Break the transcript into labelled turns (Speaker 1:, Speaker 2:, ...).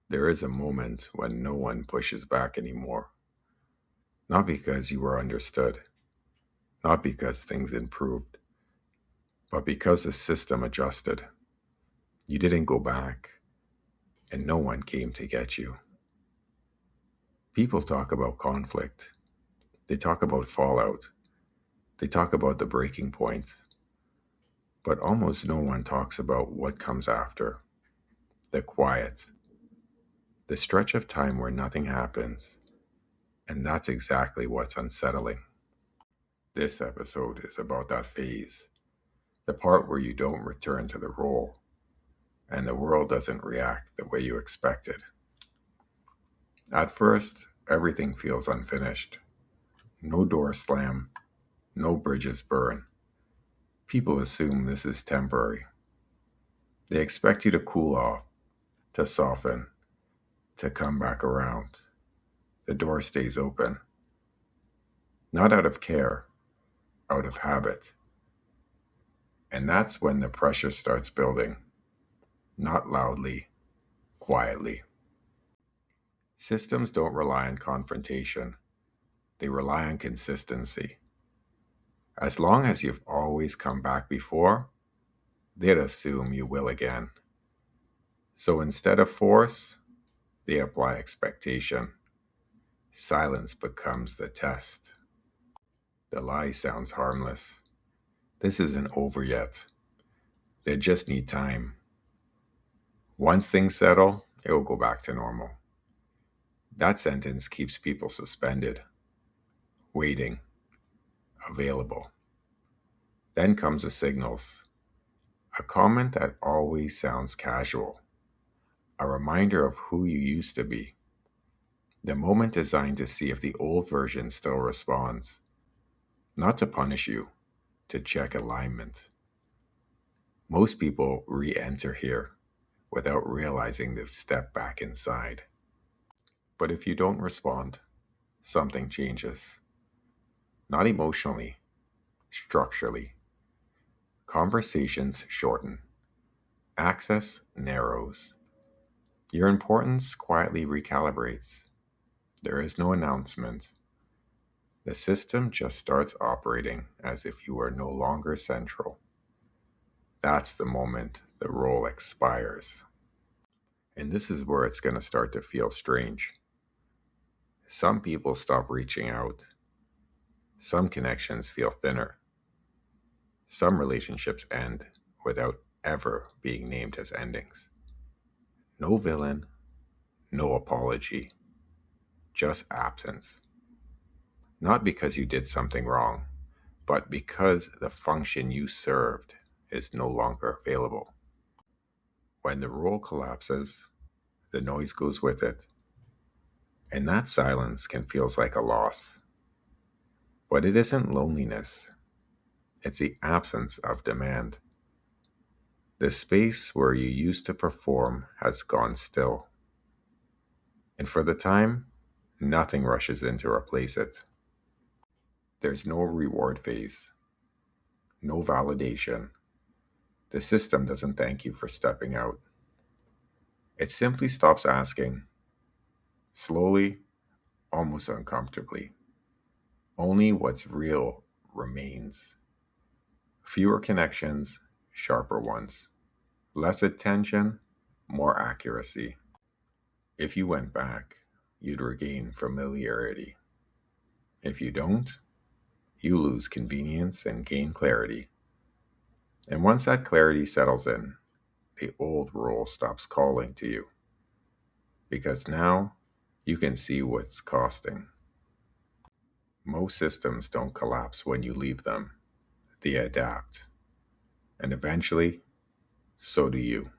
Speaker 1: There is a moment when no one pushes back anymore. Not because you were understood, not because things improved, but because the system adjusted. You didn't go back, and no one came to get you. People talk about conflict. They talk about fallout. They talk about the breaking point. But almost no one talks about what comes after the quiet, the stretch of time where nothing happens. And that's exactly what's unsettling. This episode is about that phase, the part where you don't return to the role and the world doesn't react the way you expected. At first, everything feels unfinished. No doors slam, no bridges burn. People assume this is temporary. They expect you to cool off, to soften, to come back around. The door stays open. Not out of care, out of habit. And that's when the pressure starts building. Not loudly, quietly. Systems don't rely on confrontation. They rely on consistency. As long as you've always come back before, they'd assume you will again. So instead of force, they apply expectation. Silence becomes the test. The lie sounds harmless. This isn't over yet. They just need time. Once things settle, it will go back to normal. That sentence keeps people suspended, waiting, available. Then comes the signals. A comment that always sounds casual. A reminder of who you used to be. The moment designed to see if the old version still responds. Not to punish you, to check alignment. Most people re-enter here without realizing they've stepped back inside. But if you don't respond, something changes. Not emotionally, structurally. Conversations shorten. Access narrows. Your importance quietly recalibrates. There is no announcement. The system just starts operating as if you are no longer central. That's the moment the role expires. And this is where it's going to start to feel strange. Some people stop reaching out. Some connections feel thinner. Some relationships end without ever being named as endings. No villain, no apology, just absence. Not because you did something wrong, but because the function you served is no longer available. When the role collapses, the noise goes with it. And that silence can feel like a loss. But it isn't loneliness. It's the absence of demand. The space where you used to perform has gone still. And for the time, nothing rushes in to replace it. There's no reward phase, no validation. The system doesn't thank you for stepping out. It simply stops asking, slowly, almost uncomfortably. Only what's real remains. Fewer connections, sharper ones. Less attention, more accuracy. If you went back, you'd regain familiarity. If you don't, you lose convenience and gain clarity. And once that clarity settles in, the old role stops calling to you. Because now you can see what's costing. Most systems don't collapse when you leave them. They adapt. And eventually, so do you.